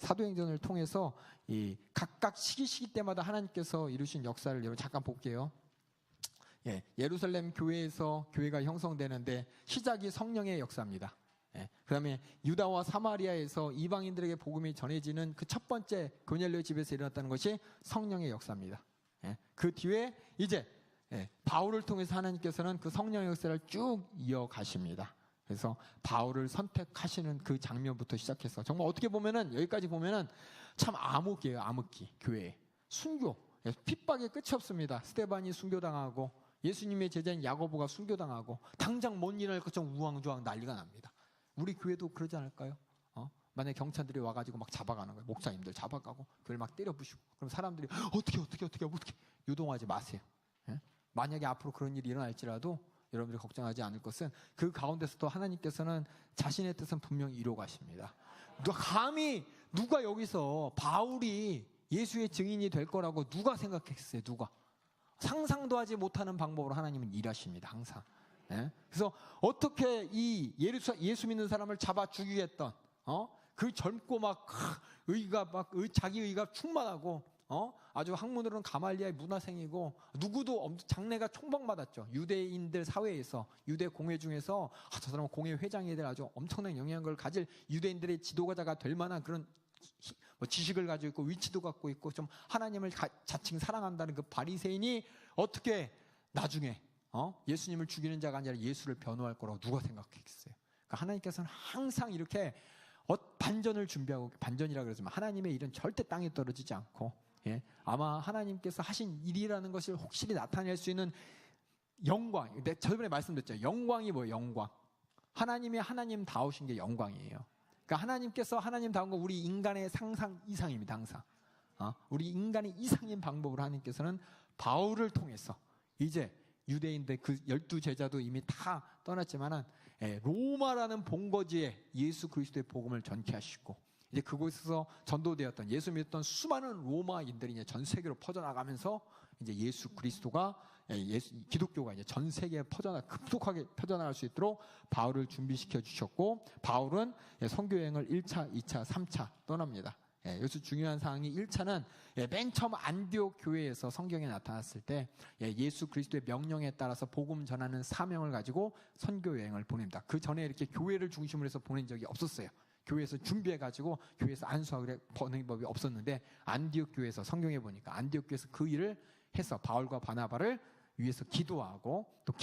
사도행전을 통해서 이 각각 시기 때마다 하나님께서 이루신 역사를 여러분 잠깐 볼게요. 예루살렘 교회에서 교회가 형성되는데 시작이 성령의 역사입니다. 그 다음에 유다와 사마리아에서 이방인들에게 복음이 전해지는 그 첫 번째 고넬료의 집에서 일어났다는 것이 성령의 역사입니다. 그 뒤에 이제 바울을 통해서 하나님께서는 그 성령의 역사를 쭉 이어가십니다. 그래서 바울을 선택하시는 그 장면부터 시작해서 정말 어떻게 보면은 여기까지 보면은 참 암흑이에요. 암흑기 교회 순교 핍박의 끝이 없습니다. 스데반이 순교당하고 예수님의 제자인 야고보가 순교당하고 당장 뭔 일을 할 것처럼 우왕좌왕 난리가 납니다. 우리 교회도 그러지 않을까요? 만약에 경찰들이 와가지고 막 잡아가는 거예요. 목사님들 잡아가고 교회를 막 때려 부시고 그럼 사람들이 어떻게 유동하지 마세요. 만약에 앞으로 그런 일이 일어날지라도 여러분들이 걱정하지 않을 것은 그 가운데서도 하나님께서는 자신의 뜻은 분명히 이루어 가십니다. 감히 누가 여기서 바울이 예수의 증인이 될 거라고 누가 생각했어요? 누가? 상상도 하지 못하는 방법으로 하나님은 일하십니다. 항상. 그래서 어떻게 이 예수 믿는 사람을 잡아 죽이겠던 그 젊고 막 의가 막 자기 의가 충만하고 아주 학문으로는 가말리아의 문화생이고 누구도 장래가 총박받았죠. 유대인들 사회에서 유대 공회 중에서 저 사람은 공회 회장이 될 아주 엄청난 영향력을 가질 유대인들의 지도자가 될 만한 그런 지식을 가지고 있고 위치도 갖고 있고 좀 하나님을 자칭 사랑한다는 그 바리새인이 어떻게 나중에 예수님을 죽이는 자가 아니라 예수를 변호할 거라고 누가 생각했겠어요? 그러니까 하나님께서는 항상 이렇게 반전을 준비하고 반전이라 그러지만 하나님의 일은 절대 땅에 떨어지지 않고 아마 하나님께서 하신 일이라는 것을 확실히 나타낼 수 있는 영광. 저번에 말씀드렸죠. 영광이 뭐예요? 영광. 하나님이 하나님다우신 게 영광이에요. 그러니까 하나님께서 하나님다운 거 우리 인간의 상상 이상입니다. 항상. 우리 인간의 이상인 방법으로 하나님께서는 바울을 통해서 이제 유대인들 그 12제자도 이미 다 떠났지만은 로마라는 본거지에 예수 그리스도의 복음을 전케하시고 이제 그곳에서 전도되었던 예수 믿었던 수많은 로마인들이 이제 전 세계로 퍼져나가면서 이제 예수 그리스도가 기독교가 이제 전 세계에 급속하게 퍼져나갈 수 있도록 바울을 준비시켜 주셨고 바울은 선교 여행을 1차, 2차, 3차 떠납니다. 여기서 중요한 사항이 1차는 맨 처음 안디옥 교회에서 성경에 나타났을 때 예수 그리스도의 명령에 따라서 복음 전하는 사명을 가지고 선교 여행을 보냅니다. 그 전에 이렇게 교회를 중심으로 해서 보낸 적이 없었어요. 교회에서 준비해가지고 교회에서 안수하고 보내는 법이 없었는데 안디옥 교회에서 성경에 보니까 안디옥 교회에서 그 일을 해서 바울과 바나바를 위해서 기도하고 또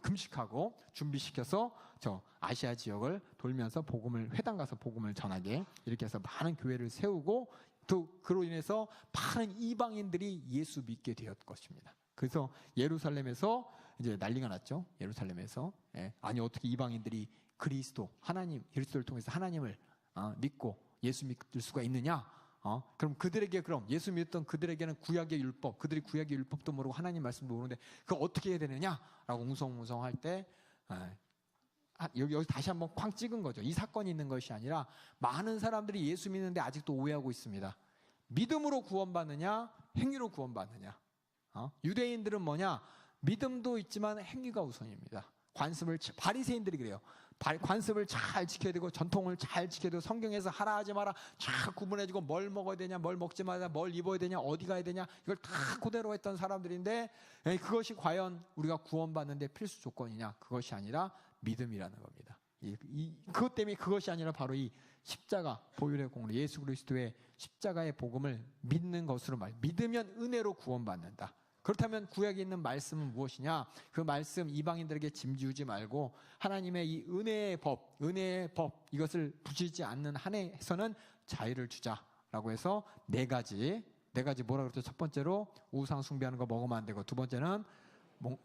금식하고 준비시켜서 저 아시아 지역을 돌면서 회당 가서 복음을 전하게 이렇게 해서 많은 교회를 세우고 또 그로 인해서 많은 이방인들이 예수 믿게 되었을 것입니다. 그래서 예루살렘에서 이제 난리가 났죠. 예루살렘에서 아니 어떻게 이방인들이 그리스도를 통해서 하나님을 믿고 예수 믿을 수가 있느냐? 그럼 예수 믿었던 그들에게는 그들이 구약의 율법도 모르고 하나님 말씀도 모르는데 그거 어떻게 해야 되느냐라고 웅성웅성할 때 여기 다시 한번 쾅 찍은 거죠. 이 사건이 있는 것이 아니라 많은 사람들이 예수 믿는데 아직도 오해하고 있습니다. 믿음으로 구원받느냐, 행위로 구원받느냐. 유대인들은 뭐냐? 믿음도 있지만 행위가 우선입니다. 바리새인들이 그래요. 관습을 잘 지켜야 되고 전통을 잘 지켜야 되고 성경에서 하라 하지 마라 잘 구분해주고 뭘 먹어야 되냐 뭘 먹지 마라 뭘 입어야 되냐 어디 가야 되냐 이걸 다 그대로 했던 사람들인데 그것이 과연 우리가 구원받는데 필수 조건이냐? 그것이 아니라 믿음이라는 겁니다. 그것 때문에 그것이 아니라 바로 이 십자가 보혈의 공로 예수 그리스도의 십자가의 복음을 믿는 것으로 믿으면 은혜로 구원받는다. 그렇다면 구약에 있는 말씀은 무엇이냐? 그 말씀 이방인들에게 짐지우지 말고 하나님의 이 은혜의 법 이것을 부수지 않는 한에서는 자유를 주자라고 해서 네 가지 뭐라 그랬죠? 첫 번째로 우상 숭배하는 거 먹으면 안 되고 두 번째는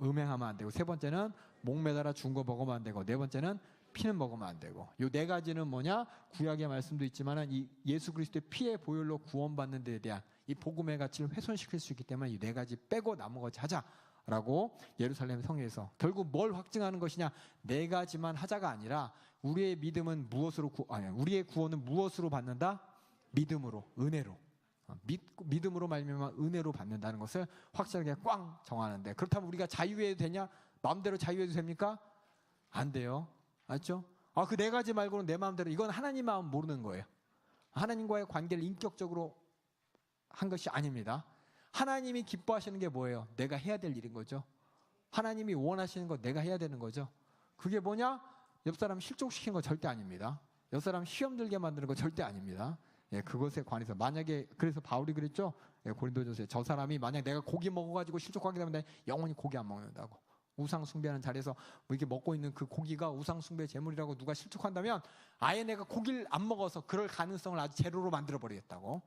음행하면 안 되고 세 번째는 목 매달아 준 거 먹으면 안 되고 네 번째는 피는 먹으면 안 되고 이 네 가지는 뭐냐? 구약의 말씀도 있지만 이 예수 그리스도의 피의 보혈로 구원받는 데에 대한 이 복음의 가치를 훼손시킬 수 있기 때문에 이 네 가지 빼고 남은 거지 하자라고 예루살렘 성회에서 결국 뭘 확증하는 것이냐? 네 가지만 하자가 아니라 우리의 믿음은 우리의 구원은 무엇으로 받는다? 믿음으로, 은혜로. 믿음으로 말미암아 은혜로 받는다는 것을 확실하게 꽝 정하는데 그렇다면 우리가 자유해도 되냐? 마음대로 자유해도 됩니까? 안 돼요. 맞죠? 그 네 가지 말고는 내 마음대로 이건 하나님 마음 모르는 거예요. 하나님과의 관계를 인격적으로 한 것이 아닙니다. 하나님이 기뻐하시는 게 뭐예요? 내가 해야 될 일인 거죠. 하나님이 원하시는 거 내가 해야 되는 거죠. 그게 뭐냐? 옆 사람 실족시키는 거 절대 아닙니다. 옆 사람 시험 들게 만드는 거 절대 아닙니다. 예, 그것에 관해서 만약에 그래서 바울이 그랬죠. 예, 고린도전서에 저 사람이 만약 내가 고기 먹어가지고 실족하게 되면 영원히 고기 안 먹는다고. 우상 숭배하는 자리에서 뭐 이렇게 먹고 있는 그 고기가 우상 숭배 제물이라고 누가 실족한다면 아예 내가 고기를 안 먹어서 그럴 가능성을 아주 제로로 만들어 버리겠다고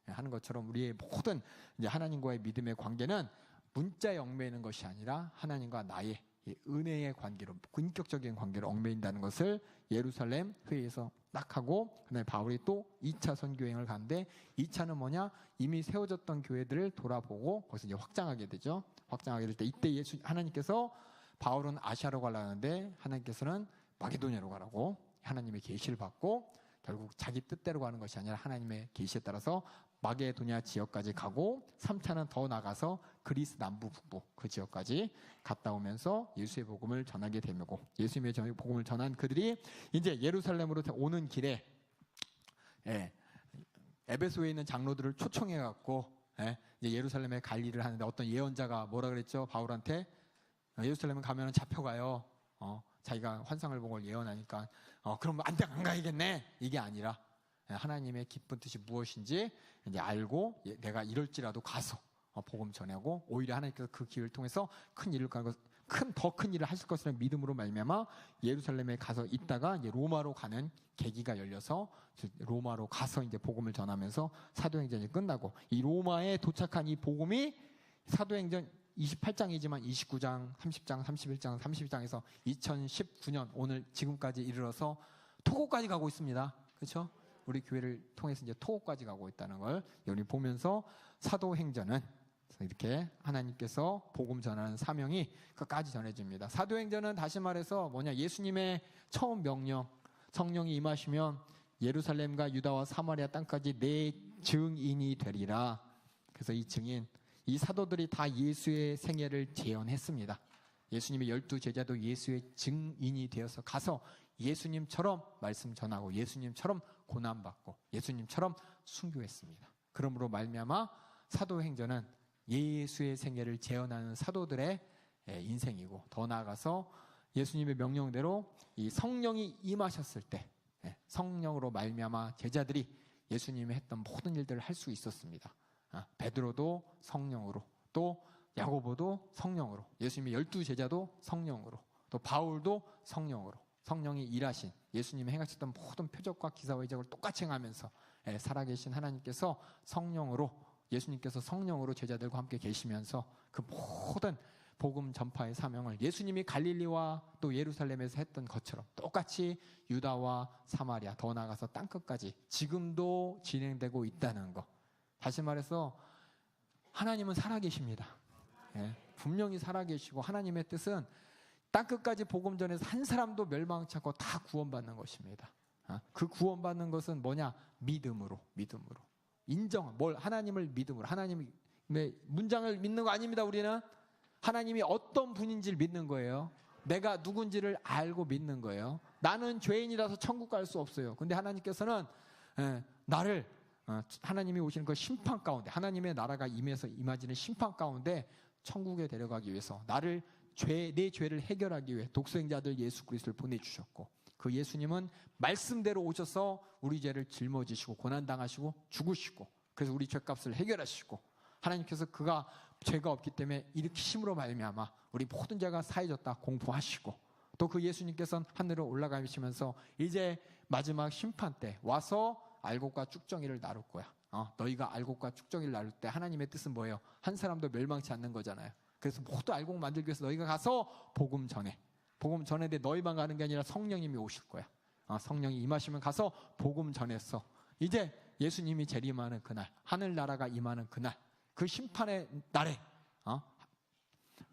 하는 것처럼 우리의 모든 이제 하나님과의 믿음의 관계는 문자에 얽매이는 것이 아니라 하나님과 나의 은혜의 관계로 인격적인 관계로 얽매인다는 것을 예루살렘 회의에서 딱 하고 그다음에 바울이 또 2차 선교행을 가는데 2차는 뭐냐? 이미 세워졌던 교회들을 돌아보고 거기서 이제 확장하게 되죠. 확장하게 될 때 이때 하나님께서 바울은 아시아로 가려는데 하나님께서는 마게도냐로 가라고 하나님의 계시를 받고 결국 자기 뜻대로 가는 것이 아니라 하나님의 계시에 따라서 마게도냐 지역까지 가고 3차는 더 나가서 그리스 남부 북부 그 지역까지 갔다 오면서 예수의 복음을 전하게 되고 예수님의 복음을 전한 그들이 이제 예루살렘으로 오는 길에 에베소에 있는 장로들을 초청해 갖고 이제 예루살렘에 갈 일을 하는데 어떤 예언자가 뭐라 그랬죠? 바울한테 예루살렘에 가면 잡혀가요. 자기가 환상을 본 걸 예언하니까 그럼 안 가야겠네. 이게 아니라 하나님의 기쁜 뜻이 무엇인지 이제 알고 내가 이럴지라도 가서 복음 전하고 오히려 하나님께서 그 기회를 통해서 큰 일을 더 큰 일을 하실 것이라는 믿음으로 말미암아 예루살렘에 가서 있다가 이제 로마로 가는 계기가 열려서 로마로 가서 이제 복음을 전하면서 사도행전이 끝나고 이 로마에 도착한 이 복음이 사도행전 28장이지만 29장, 30장, 31장, 32장에서 2019년 오늘 지금까지 이르러서 토고까지 가고 있습니다. 그렇죠? 우리 교회를 통해서 이제 토고까지 가고 있다는 걸 여기 보면서 사도행전은 이렇게 하나님께서 복음 전하는 사명이 끝까지 전해집니다. 사도행전은 다시 말해서 뭐냐? 예수님의 처음 명령, 성령이 임하시면 예루살렘과 유다와 사마리아 땅까지 내 증인이 되리라. 그래서 이 증인, 이 사도들이 다 예수의 생애를 재현했습니다. 예수님의 12제자도 예수의 증인이 되어서 가서 예수님처럼 말씀 전하고 예수님처럼 고난받고 예수님처럼 순교했습니다. 그러므로 말미암아 사도행전은 예수의 생애를 재현하는 사도들의 인생이고 더 나아가서 예수님의 명령대로 이 성령이 임하셨을 때 성령으로 말미암아 제자들이 예수님이 했던 모든 일들을 할 수 있었습니다. 베드로도 성령으로, 또 야고보도 성령으로, 예수님의 12제자도 성령으로, 또 바울도 성령으로, 성령이 일하신 예수님이 행하셨던 모든 표적과 기사와 이적을 똑같이 행하면서 살아계신 하나님께서 성령으로, 예수님께서 성령으로 제자들과 함께 계시면서 그 모든 복음 전파의 사명을 예수님이 갈릴리와 또 예루살렘에서 했던 것처럼 똑같이 유다와 사마리아 더 나아가서 땅끝까지 지금도 진행되고 있다는 것. 다시 말해서 하나님은 살아계십니다. 분명히 살아계시고 하나님의 뜻은 땅끝까지 복음 전해서 한 사람도 멸망치 않고 다 구원받는 것입니다. 그 구원받는 것은 뭐냐? 믿음으로 인정, 하나님을 믿음으로, 하나님의 문장을 믿는 거 아닙니다. 우리는 하나님이 어떤 분인지를 믿는 거예요. 내가 누군지를 알고 믿는 거예요. 나는 죄인이라서 천국 갈 수 없어요. 근데 하나님께서는 나를 하나님이 오시는 그 심판 가운데, 하나님의 나라가 임하지는 심판 가운데 천국에 데려가기 위해서 나를 내 죄를 해결하기 위해 독생자들 예수 그리스도를 보내주셨고, 그 예수님은 말씀대로 오셔서 우리 죄를 짊어지시고 고난당하시고 죽으시고, 그래서 우리 죄값을 해결하시고, 하나님께서 그가 죄가 없기 때문에 일으키심으로 말미암아 우리 모든 죄가 사해졌다 공포하시고, 또 그 예수님께서는 하늘로 올라가시면서 이제 마지막 심판 때 와서 알곡과 쭉정이를 나눌 거야. 너희가 알곡과 쭉정이를 나눌 때 하나님의 뜻은 뭐예요? 한 사람도 멸망치 않는 거잖아요. 그래서 모두 알곡 만들기 위해서 너희가 가서 복음 전해. 복음 전해되 너희만 가는 게 아니라 성령님이 오실 거야. 성령이 임하시면 가서 복음 전했어. 이제 예수님이 재림하는 그날, 하늘나라가 임하는 그날, 그 심판의 날에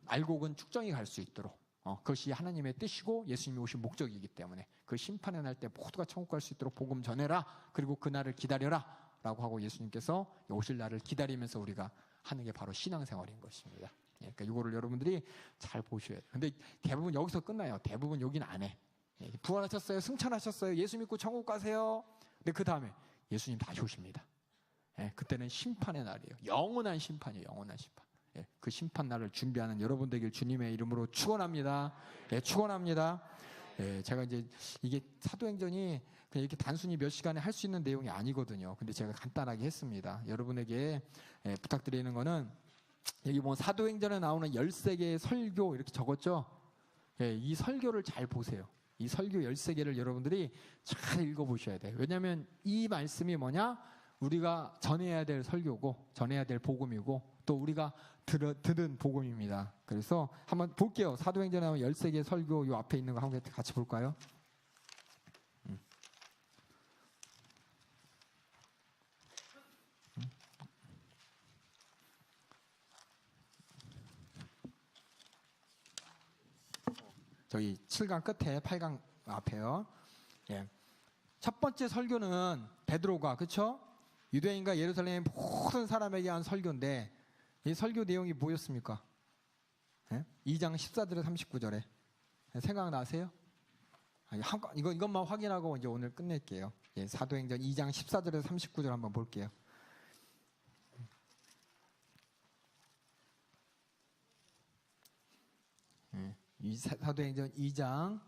알곡은 쭉정이 갈 수 있도록, 그것이 하나님의 뜻이고 예수님이 오신 목적이기 때문에 그 심판의 날 때 모두가 천국 갈 수 있도록 복음 전해라. 그리고 그날을 기다려라 라고 하고 예수님께서 오실 날을 기다리면서 우리가 하는 게 바로 신앙생활인 것입니다. 그러니까 이거를 여러분들이 잘 보셔야 돼요. 근데 대부분 여기서 끝나요. 대부분 여기는 안 해. 부활하셨어요? 승천하셨어요? 예수 믿고 천국 가세요? 근데 그 다음에 예수님 다시 오십니다. 예, 그때는 심판의 날이에요. 영원한 심판이에요. 영원한 심판. 예, 그 심판 날을 준비하는 여러분 되길 주님의 이름으로 축원합니다. 예, 축원합니다. 예, 제가 이제 이게 사도행전이 그냥 이렇게 단순히 몇 시간에 할 수 있는 내용이 아니거든요. 근데 제가 간단하게 했습니다. 여러분에게 부탁드리는 거는 여기 보면 사도행전에 나오는 13개의 설교 이렇게 적었죠. 예, 이 설교를 잘 보세요. 이 설교 13개를 여러분들이 잘 읽어보셔야 돼요. 왜냐하면 이 말씀이 뭐냐? 우리가 전해야 될 설교고 전해야 될 복음이고 또 우리가 들은 복음입니다. 그래서 한번 볼게요. 사도행전에 나오는 13개의 설교 이 앞에 있는 거 한번 같이 볼까요? 저기 7강 끝에 8강 앞에요. 예. 첫 번째 설교는 베드로가 그렇죠? 유대인과 예루살렘 모든 사람에게 한 설교인데 이 설교 내용이 뭐였습니까? 예? 2장 14절에 39절에 생각나세요? 이것만 확인하고 이제 오늘 끝낼게요. 예, 사도행전 2장 14절에서 39절 한번 볼게요. 이 사도행전 2장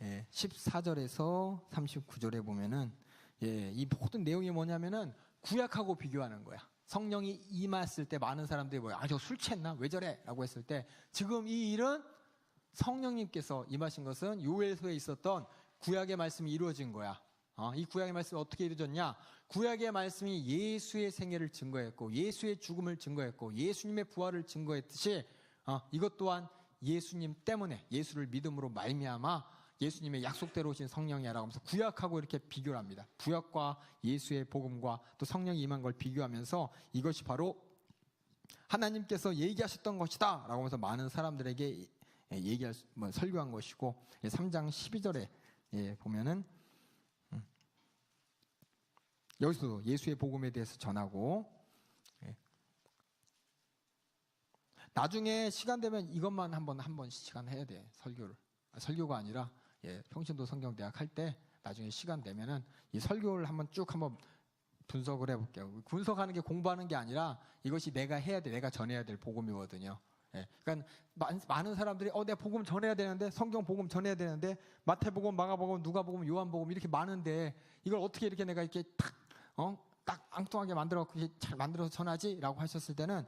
14절에서 39절에 보면은 이 모든 내용이 뭐냐면은 구약하고 비교하는 거야. 성령이 임했을 때 많은 사람들이 뭐야? 저 술 취했나? 왜 저래? 라고 했을 때 지금 이 일은 성령님께서 임하신 것은 요엘서에 있었던 구약의 말씀이 이루어진 거야. 이 구약의 말씀이 어떻게 이루어졌냐? 구약의 말씀이 예수의 생애를 증거했고 예수의 죽음을 증거했고 예수님의 부활을 증거했듯이 이것 또한 예수님 때문에 예수를 믿음으로 말미암아 예수님의 약속대로 오신 성령이라고 하면서 구약하고 이렇게 비교를 합니다. 구약과 예수의 복음과 또 성령이 임한 걸 비교하면서 이것이 바로 하나님께서 얘기하셨던 것이다 라고 하면서 많은 사람들에게 설교한 것이고 3장 12절에 보면은 여기서도 예수의 복음에 대해서 전하고 나중에 시간 되면 이것만 한 번 시간 해야 돼. 설교가 아니라 평신도 성경대학 할 때 나중에 시간 되면은 이 설교를 한번 분석을 해볼게요. 분석하는 게 공부하는 게 아니라 이것이 내가 해야 돼. 내가 전해야 될 복음이거든요. 그러니까 많은 사람들이 내가 복음 전해야 되는데 성경 복음 전해야 되는데 마태복음, 마가복음, 누가복음, 요한복음 이렇게 많은데 이걸 어떻게 이렇게 내가 이렇게 딱 엉뚱하게 잘 만들어서 전하지라고 하셨을 때는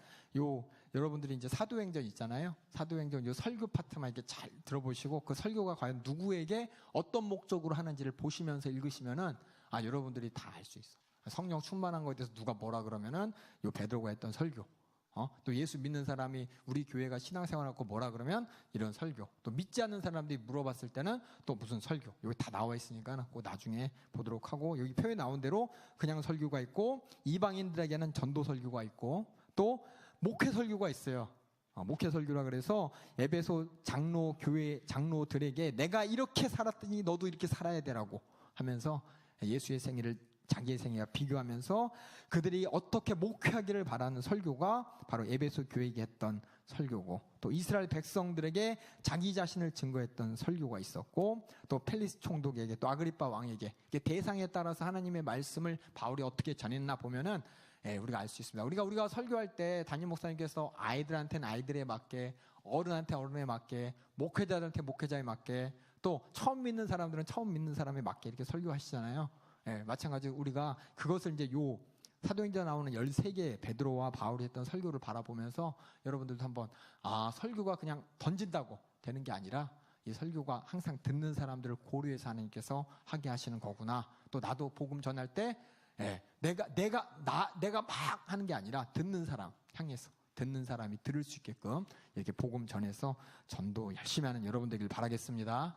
여러분들이 이제 사도행전 있잖아요. 사도행전 설교 파트만 이렇게 잘 들어보시고 그 설교가 과연 누구에게 어떤 목적으로 하는지를 보시면서 읽으시면은 여러분들이 다 알 수 있어. 성령 충만한 거에 대해서 누가 뭐라 그러면은 베드로가 했던 설교. 또 예수 믿는 사람이 우리 교회가 신앙생활하고 뭐라 그러면 이런 설교. 또 믿지 않는 사람들이 물어봤을 때는 또 무슨 설교. 여기 다 나와 있으니까 꼭 나중에 보도록 하고 여기 표에 나온 대로 그냥 설교가 있고 이방인들에게는 전도 설교가 있고 또 목회 설교가 있어요. 목회 설교라 그래서 에베소 교회 장로들에게 내가 이렇게 살았더니 너도 이렇게 살아야 되라고 하면서 예수의 생애를 자기의 생애와 비교하면서 그들이 어떻게 목회하기를 바라는 설교가 바로 에베소 교회에게 했던 설교고 또 이스라엘 백성들에게 자기 자신을 증거했던 설교가 있었고 또 펠리스 총독에게 또 아그리빠 왕에게 대상에 따라서 하나님의 말씀을 바울이 어떻게 전했나 보면은 우리가 알 수 있습니다. 우리가 설교할 때 담임 목사님께서 아이들한테는 아이들에 맞게 어른한테 어른에 맞게 목회자들한테 목회자에 맞게 또 처음 믿는 사람들은 처음 믿는 사람에 맞게 이렇게 설교하시잖아요. 마찬가지로 우리가 그것을 이제 사도행전에 나오는 13개 베드로와 바울이 했던 설교를 바라보면서 여러분들도 한번 설교가 그냥 던진다고 되는 게 아니라 이 설교가 항상 듣는 사람들을 고려해서 하나님께서 하게 하시는 거구나. 또 나도 복음 전할 때 내가 막 하는 게 아니라 듣는 사람 향해서 듣는 사람이 들을 수 있게끔 이렇게 복음 전해서 전도 열심히 하는 여러분 되길 바라겠습니다.